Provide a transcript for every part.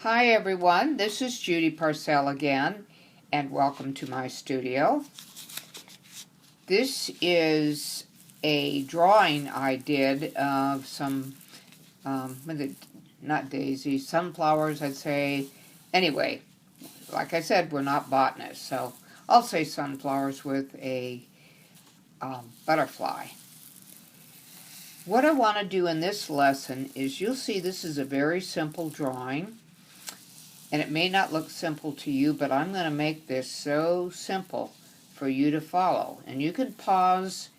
Hi everyone, this is Judy Parcell again, and welcome to my studio. This is a drawing I did of some, not daisies, sunflowers I'd say. Anyway, like I said, we're not botanists, so I'll say sunflowers with a butterfly. What I want to do in this lesson is, you'll see this is a very simple drawing. And it may not look simple to you, but I'm going to make this so simple for you to follow. And you can pause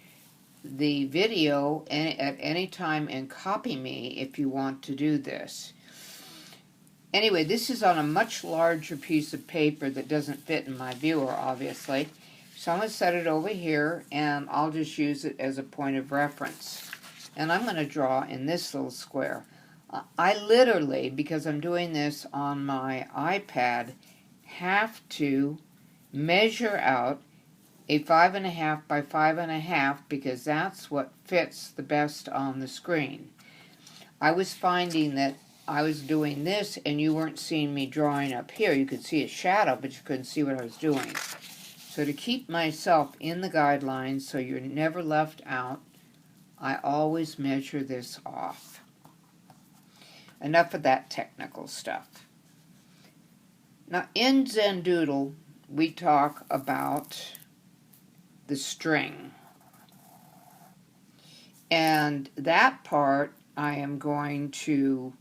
the video at any time and copy me if you want to do this. Anyway, this is on a much larger piece of paper that doesn't fit in my viewer, obviously. So I'm going to set it over here, and I'll just use it as a point of reference. And I'm going to draw in this little square. I literally, because I'm doing this on my iPad, have to measure out a 5.5 by 5.5 because that's what fits the best on the screen. I was finding that I was doing this and you weren't seeing me drawing up here. You could see a shadow, but you couldn't see what I was doing. So to keep myself in the guidelines so you're never left out, I always measure this off. Enough of that technical stuff. Now, in Zendoodle, we talk about the string. And that part I am going to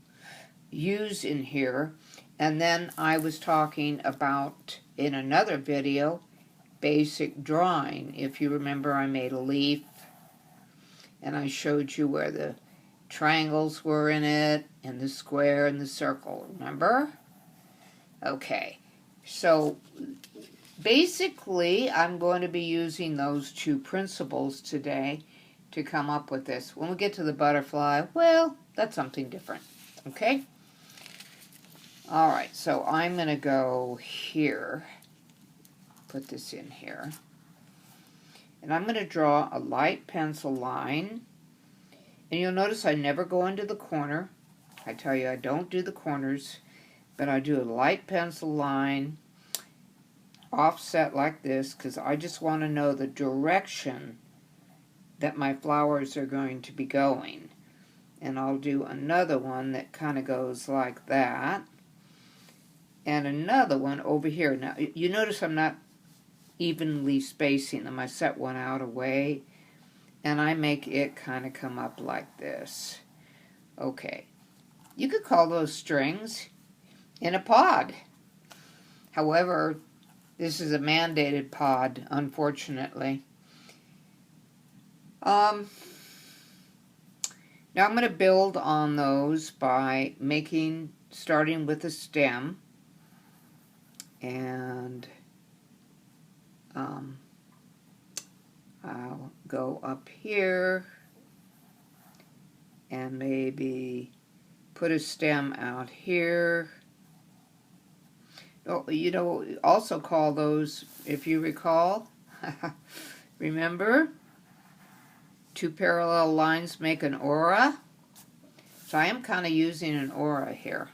use in here. And then I was talking about, in another video, basic drawing. If you remember, I made a leaf, and I showed you where the triangles were in it, and the square and the circle, remember? Okay, so basically I'm going to be using those two principles today to come up with this. When we get to the butterfly, well, that's something different, okay? Alright, so I'm going to go here, put this in here, and I'm going to draw a light pencil line. And you'll notice I never go into the corner. I tell you, I don't do the corners, but I do a light pencil line offset like this because I just want to know the direction that my flowers are going to be going. And I'll do another one that kind of goes like that. And another one over here. Now, you notice I'm not evenly spacing them. I set one out away. And I make it kind of come up like this. Okay. You could call those strings in a pod. However, this is a mandated pod, unfortunately. Now I'm going to build on those by starting with a stem. And I'll go up here and maybe put a stem out here. Oh, you know, also call those, if you recall, remember, two parallel lines make an aura. So I am kind of using an aura here.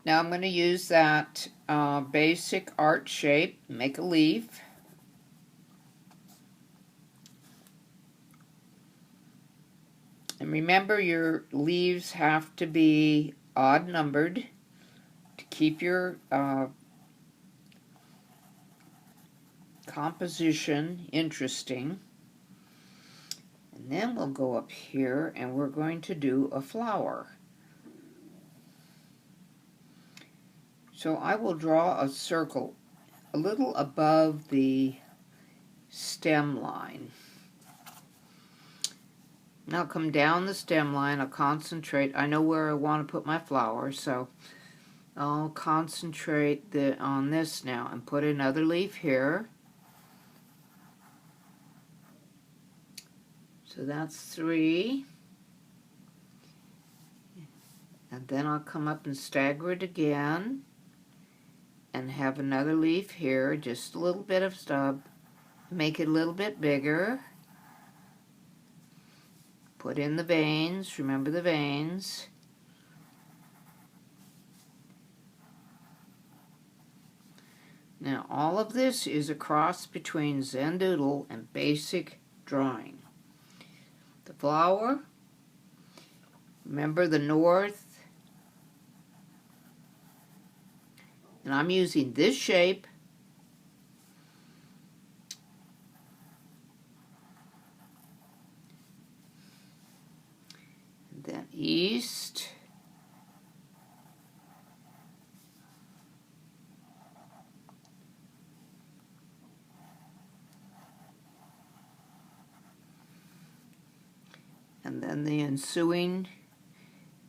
Now I'm going to use that basic art shape, make a leaf. And remember, your leaves have to be odd numbered to keep your composition interesting. And then we'll go up here and we're going to do a flower. So I will draw a circle a little above the stem line. Now I'll come down the stem line, I'll concentrate. I know where I want to put my flower, so I'll concentrate on this now and put another leaf here. So that's 3. And then I'll come up and stagger it again. And have another leaf here, just a little bit of stub, make it a little bit bigger, Put in the veins, remember the veins. Now all of this is a cross between Zendoodle and basic drawing. The flower, remember the north, and I'm using this shape. And then east. And then the ensuing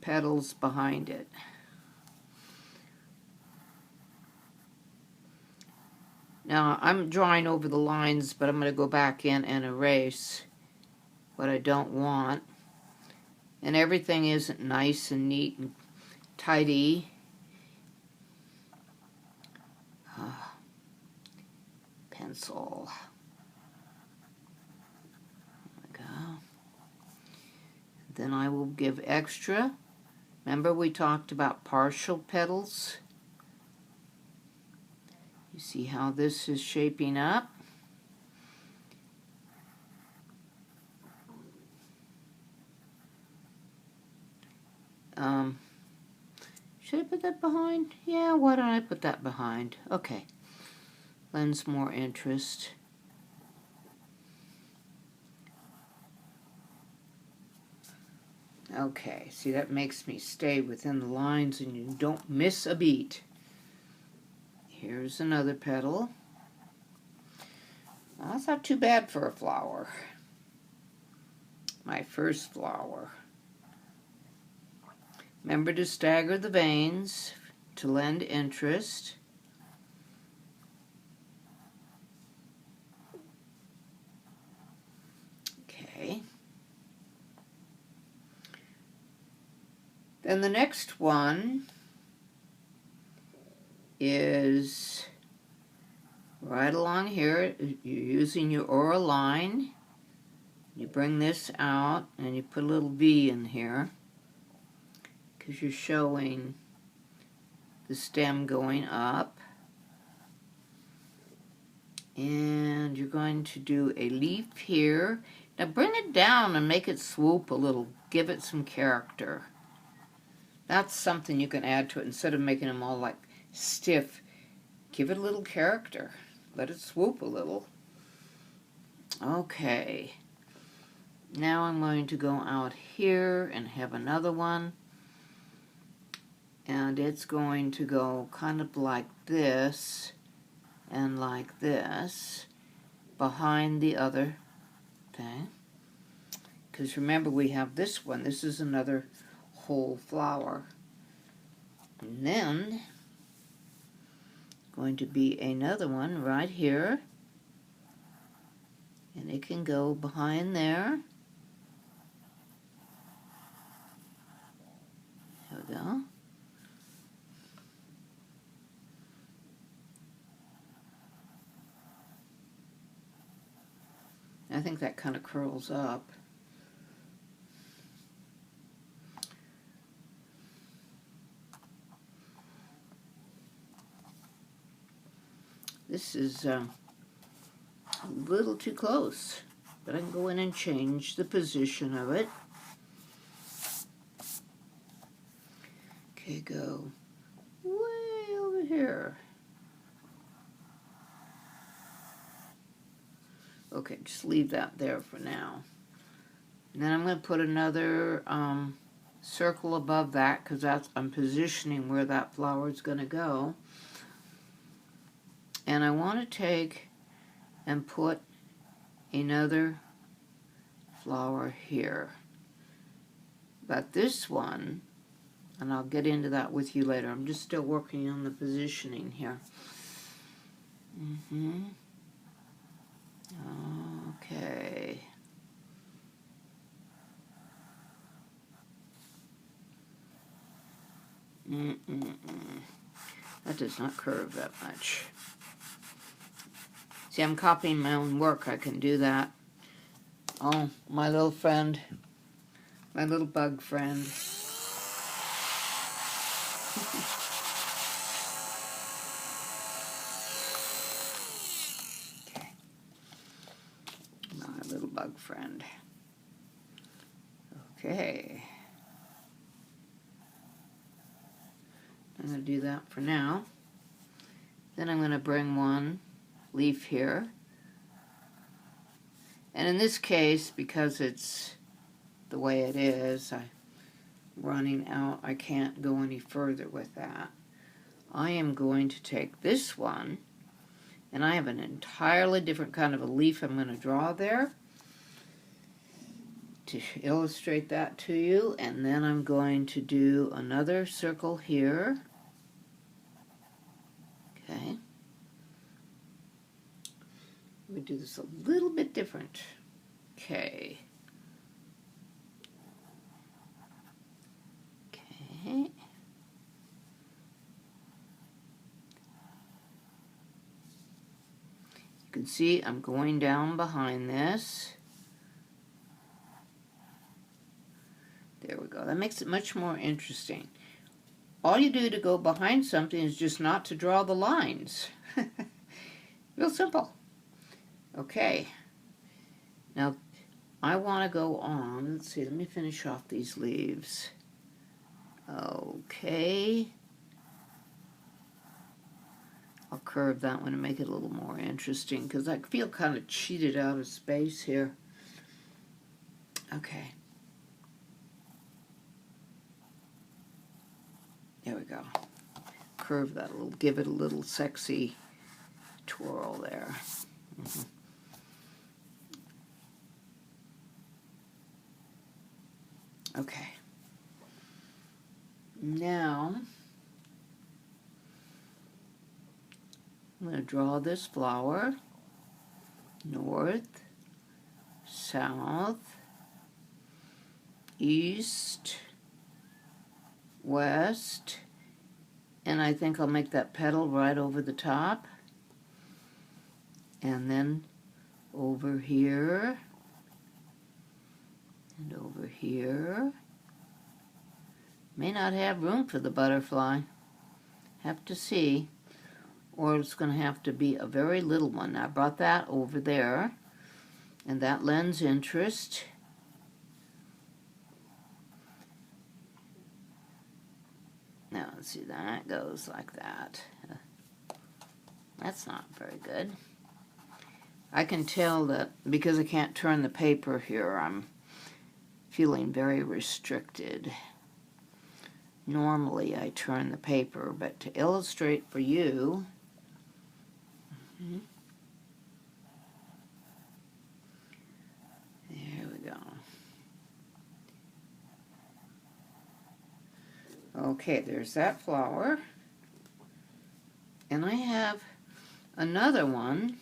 petals behind it. Now I'm drawing over the lines, but I'm going to go back in and erase what I don't want. And everything isn't nice and neat and tidy. Pencil. There we go. Then I will give extra. Remember we talked about partial petals? You see how this is shaping up? Should I put that behind? Yeah, why don't I put that behind? Okay. Lends more interest. Okay, see, that makes me stay within the lines and you don't miss a beat. Here's another petal. Well, that's not too bad for a flower. My first flower. Remember to stagger the veins to lend interest. Okay. Then the next one is right along here. You're using your aura line. You bring this out and you put a little V in here because you're showing the stem going up. And you're going to do a leaf here. Now bring it down and make it swoop a little. Give it some character. That's something you can add to it instead of making them all like stiff. Give it a little character. Let it swoop a little. Okay. Now I'm going to go out here and have another one. And it's going to go kind of like this and like this behind the other thing. Because remember we have this one. This is another whole flower. And then going to be another one right here. And it can go behind there. There we go. I think that kind of curls up. This is a little too close, but I can go in and change the position of it. Okay, go way over here. Okay, just leave that there for now. And then I'm going to put another circle above that because I'm positioning where that flower is going to go. And I want to take and put another flower here. But this one, and I'll get into that with you later. I'm just still working on the positioning here. Okay. That does not curve that much. See, I'm copying my own work. I can do that. Oh, my little friend My little bug friend. Okay. My little bug friend. Okay. I'm going to do that for now. Then I'm going to bring one leaf here. And in this case, because it's the way it is, I'm running out, I can't go any further with that. I am going to take this one, and I have an entirely different kind of a leaf I'm going to draw there to illustrate that to you. And then I'm going to do another circle here. Okay. We do this a little bit different. Okay. Okay. You can see I'm going down behind this. There we go. That makes it much more interesting. All you do to go behind something is just not to draw the lines. Real simple. Okay. Now, I want to go on. Let's see, let me finish off these leaves. Okay. I'll curve that one and make it a little more interesting because I feel kind of cheated out of space here. Okay. There we go. Curve that a little, give it a little sexy twirl there. Okay. Now, I'm going to draw this flower. North, south, east, west, and I think I'll make that petal right over the top. And then over here, and over here. May not have room for the butterfly. Have to see. Or it's going to have to be a very little one. I brought that over there, and that lends interest. Now, let's see, that goes like that. That's not very good. I can tell that because I can't turn the paper here, I'm feeling very restricted. Normally I turn the paper, but to illustrate for you, there we go. Okay, there's that flower. And I have another one.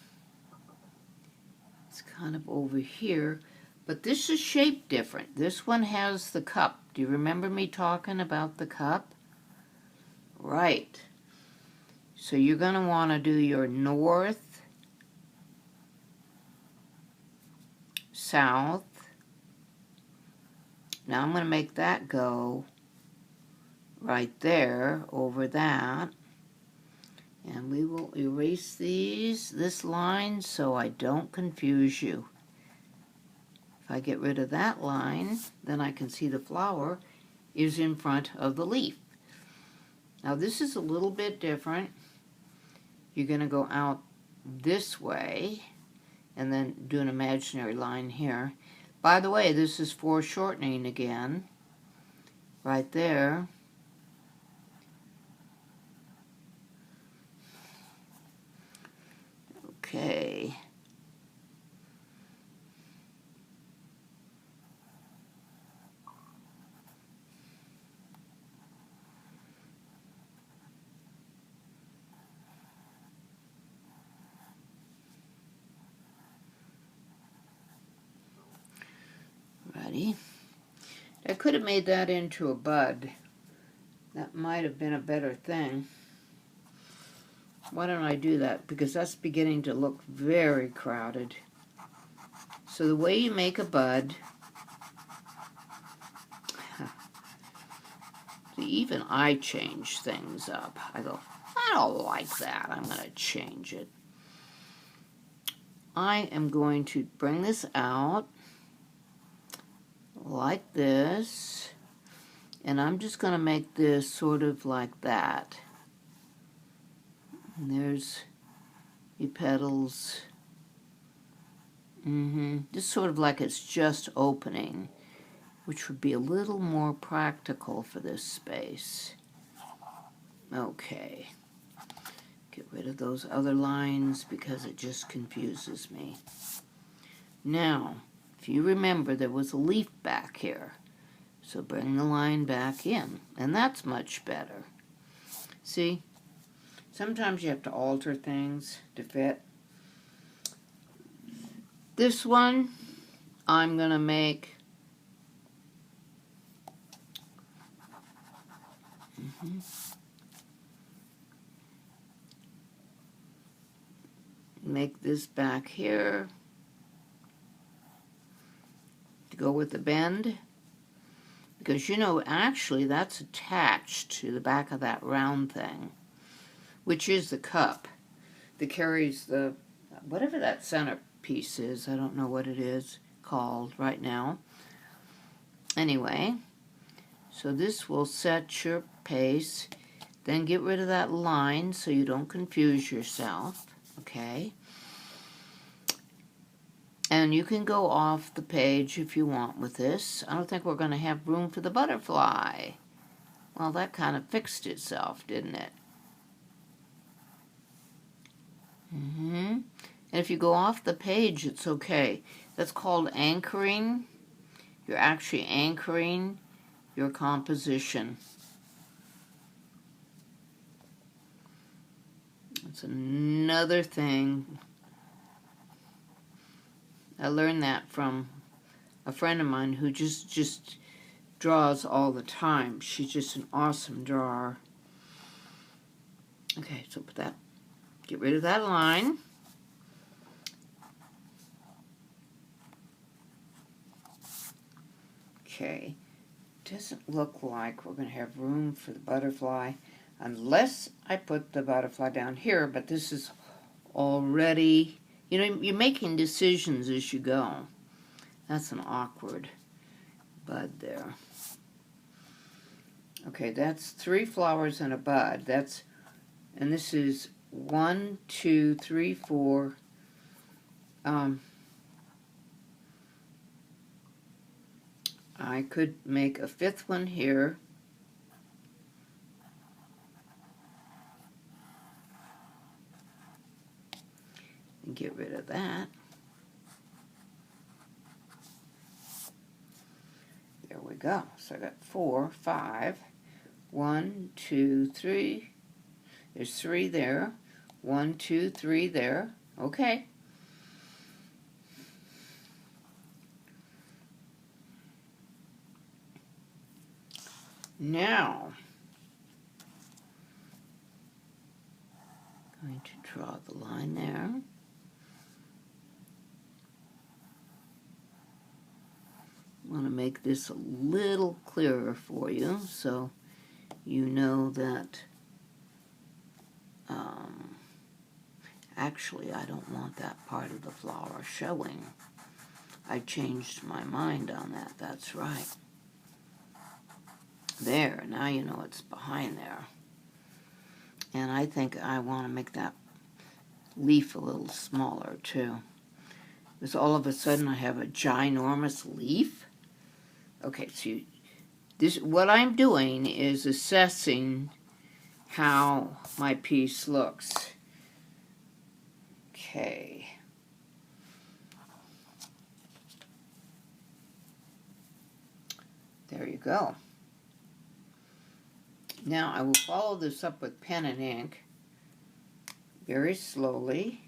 It's kind of over here, but this is shaped different. This one has the cup. Do you remember me talking about the cup? Right. So you're going to want to do your north, south. Now I'm going to make that go right there over that. And we will erase this line so I don't confuse you. If I get rid of that line, then I can see the flower is in front of the leaf. Now this is a little bit different. You're going to go out this way and then do an imaginary line here. By the way, this is foreshortening again. Right there. Okay. Ready? I could have made that into a bud. That might have been a better thing. Why don't I do that? Because that's beginning to look very crowded. So the way you make a bud See, even I change things up. I go, I don't like that. I'm going to change it. I am going to bring this out like this, and I'm just going to make this sort of like that. And there's your petals. Just sort of like it's just opening, which would be a little more practical for this space. Okay. Get rid of those other lines because it just confuses me. Now, if you remember, there was a leaf back here. So bring the line back in, and that's much better. See? Sometimes you have to alter things to fit. This one, I'm going to make make this back here to go with the bend, because you know actually that's attached to the back of that round thing, which is the cup that carries the whatever that center piece is. I don't know what it is called right now. Anyway, so this will set your pace. Then get rid of that line so you don't confuse yourself. Okay, and you can go off the page if you want with this. I don't think we're going to have room for the butterfly. Well, that kind of fixed itself, didn't it? And if you go off the page, it's okay. That's called anchoring. You're actually anchoring your composition. It's another thing. I learned that from a friend of mine who just draws all the time. She's just an awesome drawer. Okay, so put that, get rid of that line. Okay, doesn't look like we're going to have room for the butterfly unless I put the butterfly down here, but this is already, you know, you're making decisions as you go. That's an awkward bud there. Okay, that's 3 flowers and a bud. That's, and this is 1, 2, 3, 4. I could make a 5th one here. And get rid of that. There we go. So I got 4, 5. 1, 2, 3. There's 3 there. 1, 2, 3 there. Okay. Now, I'm going to draw the line there. I want to make this a little clearer for you so you know that actually I don't want that part of the flower showing. I changed my mind on that, that's right. There, now you know it's behind there. And I think I want to make that leaf a little smaller too. Because all of a sudden I have a ginormous leaf. Okay, so this, what I'm doing is assessing how my piece looks. Okay. There you go. Now I will follow this up with pen and ink very slowly.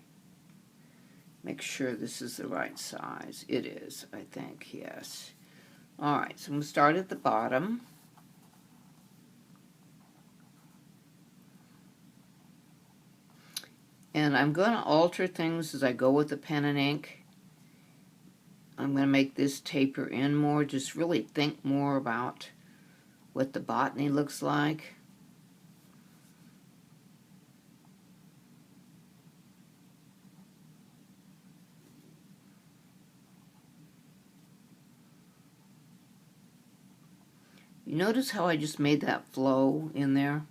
Make sure this is the right size. It is, I think, yes. All right, so I'm going to start at the bottom. And I'm going to alter things as I go with the pen and ink. I'm going to make this taper in more, just really think more about what the botany looks like. You notice how I just made that flow in there?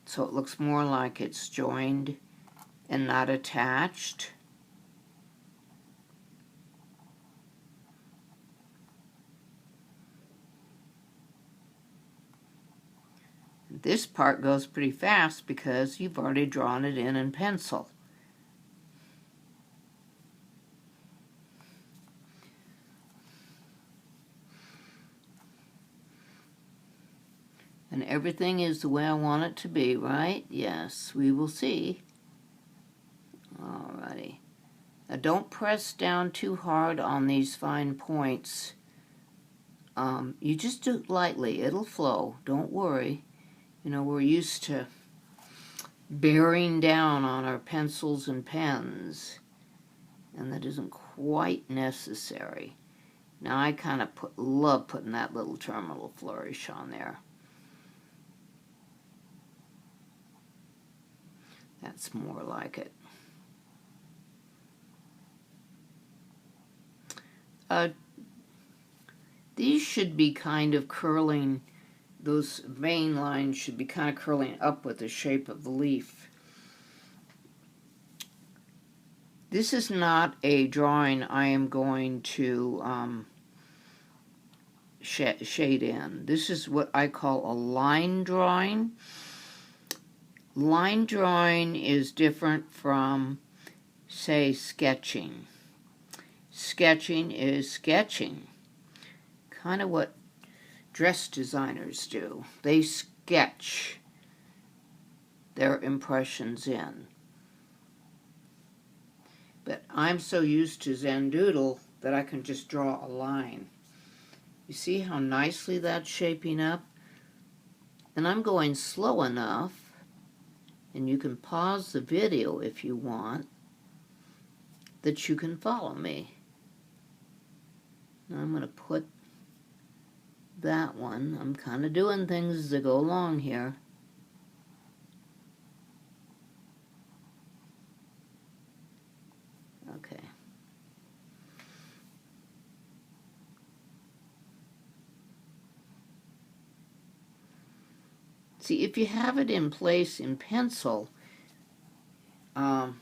So it looks more like it's joined and not attached. This part goes pretty fast because you've already drawn it in pencil. And everything is the way I want it to be, right? Yes, we will see. Alrighty. Now don't press down too hard on these fine points. You just do it lightly. It'll flow. Don't worry. You know, we're used to bearing down on our pencils and pens, and that isn't quite necessary. Now I kind of love putting that little terminal flourish on there. That's more like it. These should be kind of curling, those vein lines should be kind of curling up with the shape of the leaf. This is not a drawing I am going to shade in. This is what I call a line drawing. Line drawing is different from, say, sketching. Sketching is sketching. Kind of what dress designers do. They sketch their impressions in. But I'm so used to Zendoodle that I can just draw a line. You see how nicely that's shaping up? And I'm going slow enough, and you can pause the video if you want, that you can follow me. Now I'm going to put that one. I'm kind of doing things as I go along here. Okay. See, if you have it in place in pencil, you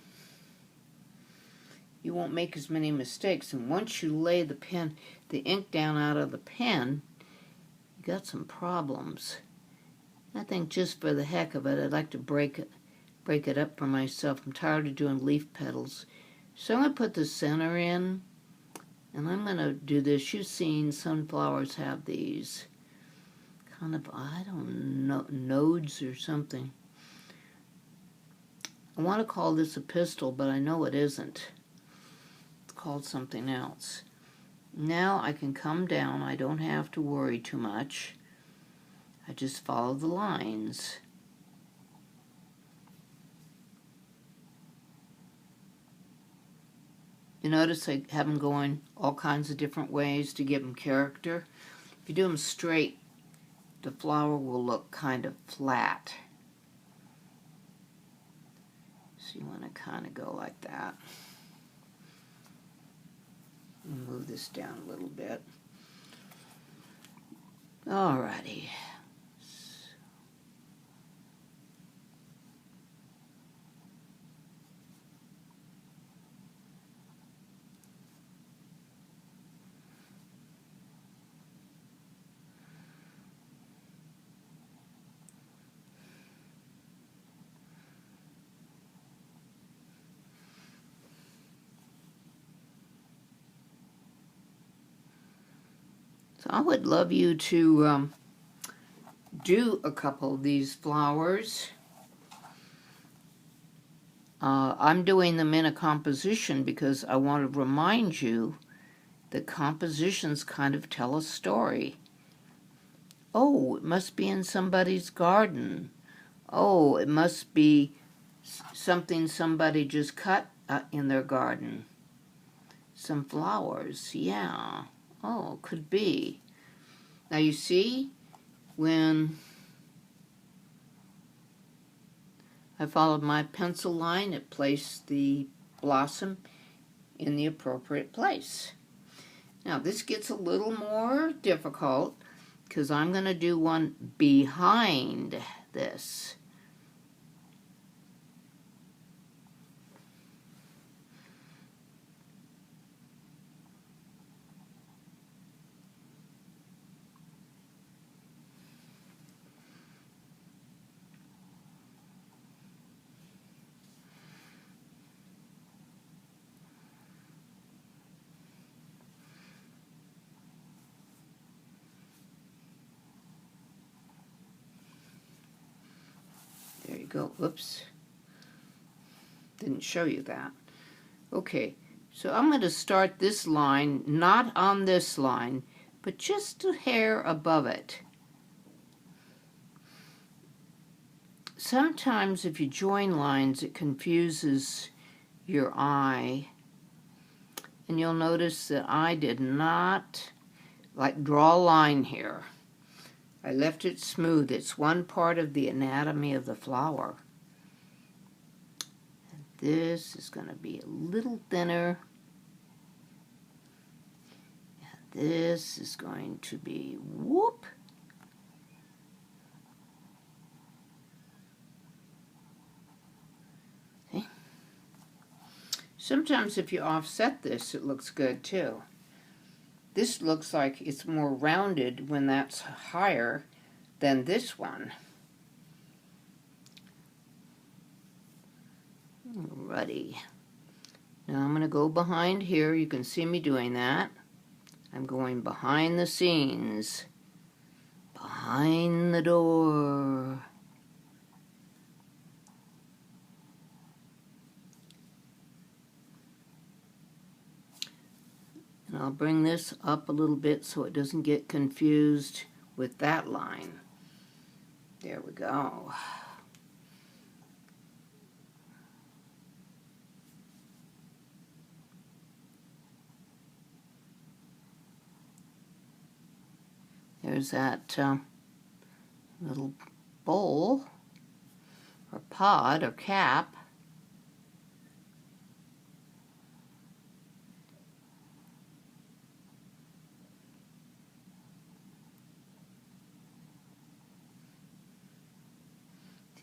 won't make as many mistakes. And once you lay the ink down out of the pen, you got some problems. I think just for the heck of it, I'd like to break it up for myself. I'm tired of doing leaf petals. So I'm going to put the center in, and I'm going to do this. You've seen sunflowers have these kind of, I don't know, nodes or something. I want to call this a pistil, but I know it isn't. It's called something else. Now I can come down. I don't have to worry too much. I just follow the lines. You notice I have them going all kinds of different ways to give them character. If you do them straight, the flower will look kind of flat. So you want to kind of go like that. Move this down a little bit. Alrighty. So I would love you to do a couple of these flowers. I'm doing them in a composition because I want to remind you that compositions kind of tell a story. Oh, it must be in somebody's garden. Oh, it must be something somebody just cut in their garden. Some flowers, yeah. Oh, could be. Now you see, when I followed my pencil line, it placed the blossom in the appropriate place. Now this gets a little more difficult because I'm going to do one behind this. There you go. Whoops. Didn't show you that. Okay, so I'm going to start this line, not on this line, but just a hair above it. Sometimes if you join lines, it confuses your eye. And you'll notice that I did not, draw a line here. I left it smooth. It's one part of the anatomy of the flower. And this is going to be a little thinner. And this is going to be, whoop. See? Sometimes if you offset this, it looks good too. This looks like it's more rounded when that's higher than this one. Alrighty. Now I'm going to go behind here. You can see me doing that. I'm going behind the scenes. Behind the door. And I'll bring this up a little bit so it doesn't get confused with that line. There we go. There's that little bowl or pod or cap.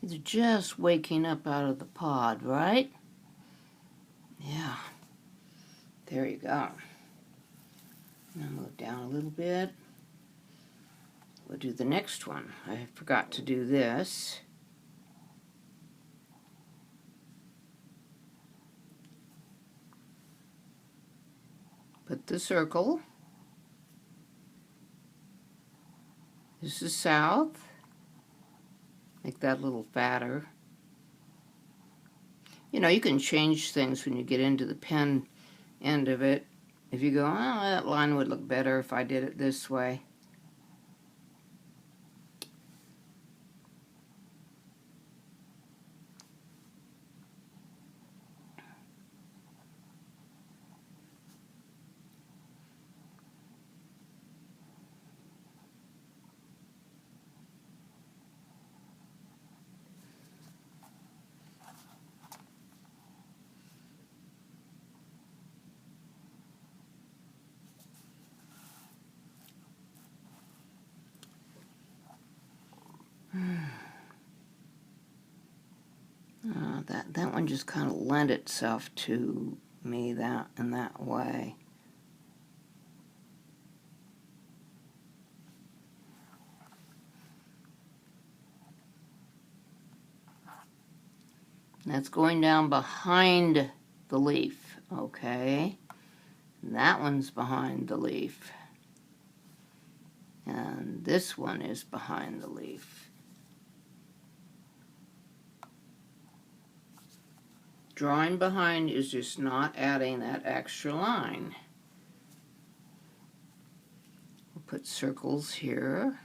They're just waking up out of the pod, right? Yeah. There you go. Now move down a little bit. We'll do the next one. I forgot to do this. Put the circle. This is south. Make that a little fatter. You know, you can change things when you get into the pen end of it. If you go, oh, that line would look better if I did it this way. That one just kind of lent itself to me that in that way. That's going down behind the leaf, okay? And that one's behind the leaf. And this one is behind the leaf. Drawing behind is just not adding that extra line. We'll put circles here.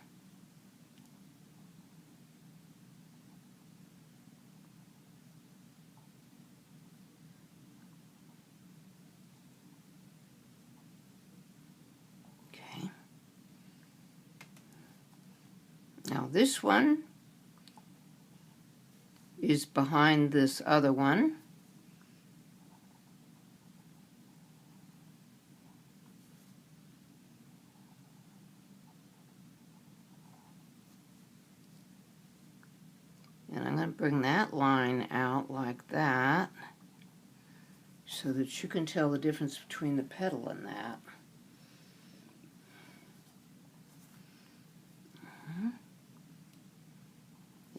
this one is behind this other one. And I'm going to bring that line out like that so that you can tell the difference between the petal and that.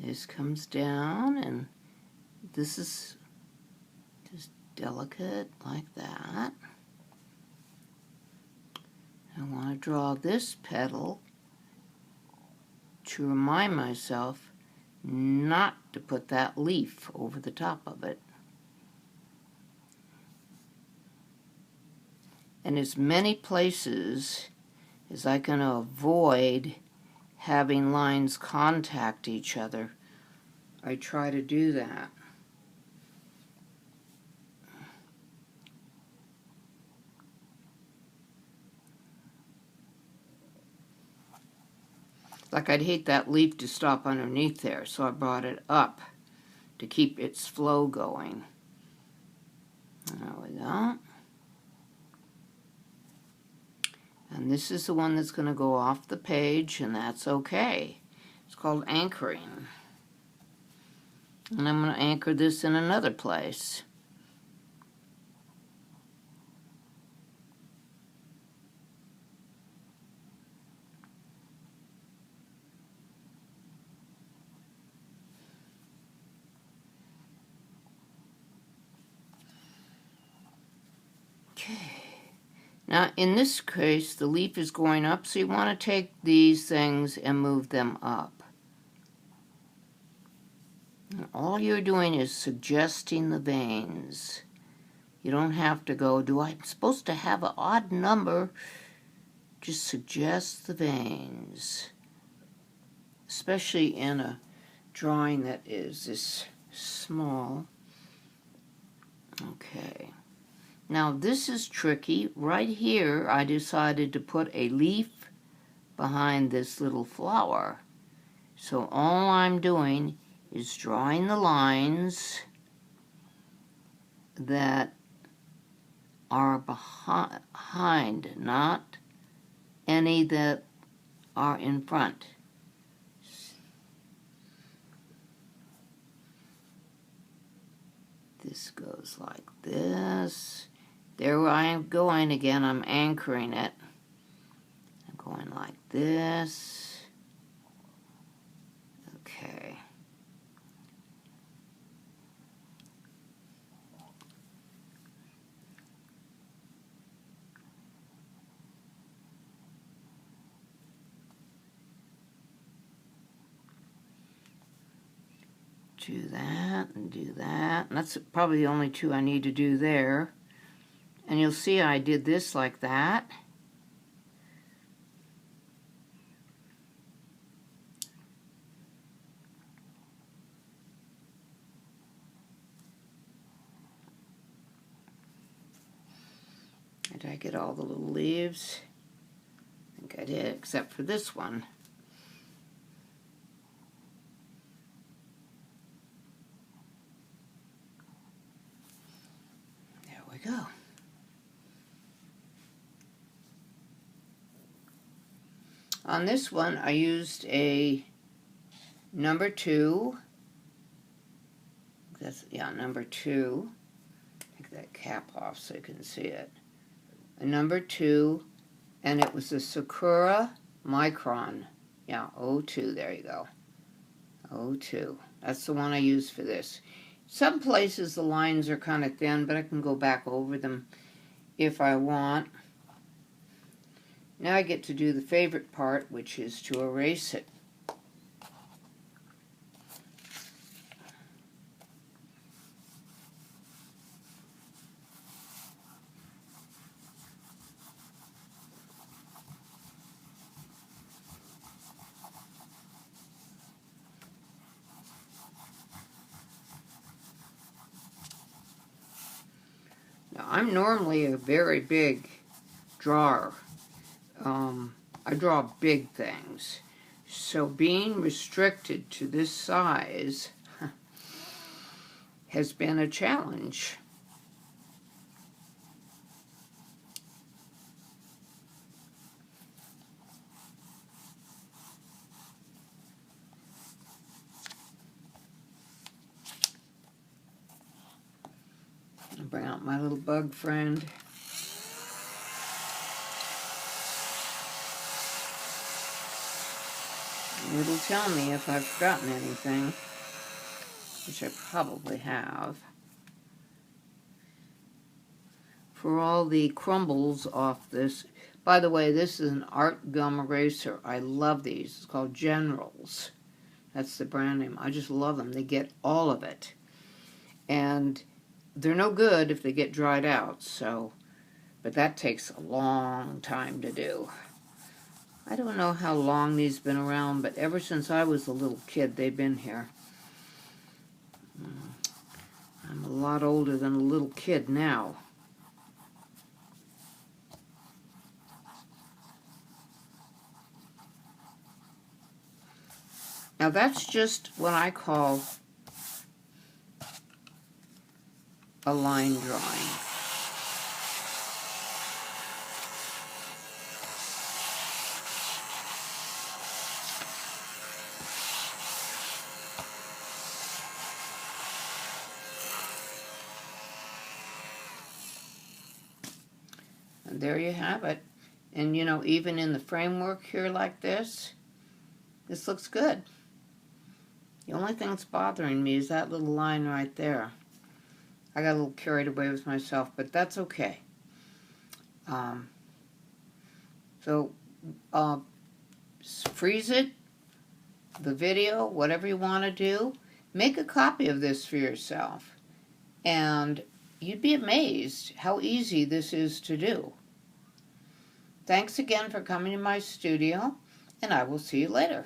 This comes down, and this is just delicate like that. I want to draw this petal to remind myself not to put that leaf over the top of it. And as many places as I can avoid having lines contact each other, I try to do that. Like I'd hate that leaf to stop underneath there, so I brought it up to keep its flow going. There we go. And this is the one that's going to go off the page, and that's okay. It's called anchoring. And I'm going to anchor this in another place. Okay. Now, in this case, the leaf is going up, so you want to take these things and move them up. And all you're doing is suggesting the veins. You don't have to go, I'm supposed to have an odd number? Just suggest the veins. Especially in a drawing that is this small. Okay. Now this is tricky. Right here I decided to put a leaf behind this little flower. So all I'm doing is drawing the lines that are behind, not any that are in front. This goes like this. There I am going again, I'm anchoring it. I'm going like this. Okay. Do that and do that. And that's probably the only two I need to do there. And you'll see I did this like that. Did I get all the little leaves? I think I did, except for this one. There we go. On this one, I used a number 2. Number 2. Take that cap off so you can see it. A number 2, and it was a Sakura Micron. Yeah, 02, there you go. 02. That's the one I used for this. Some places the lines are kind of thin, but I can go back over them if I want. Now I get to do the favorite part, which is to erase it. Now I'm normally a very big drawer. I draw big things, So being restricted to this size has been a challenge. I'll bring out my little bug friend. It'll tell me if I've forgotten anything, which I probably have. For all the crumbles off this, by the way, this is an art gum eraser. I love these. It's called Generals. That's the brand name. I just love them. They get all of it. And they're no good if they get dried out, so, but that takes a long time to do. I don't know how long these have been around, but ever since I was a little kid, they've been here. I'm a lot older than a little kid now. Now that's just what I call a line drawing. And there you have it. And you know, even in the framework here like this looks good. The only thing that's bothering me is that little line right there. I got a little carried away with myself, but that's okay. Freeze it, the video, whatever you want to do. Make a copy of this for yourself. And you'd be amazed how easy this is to do. Thanks again for coming to my studio, and I will see you later.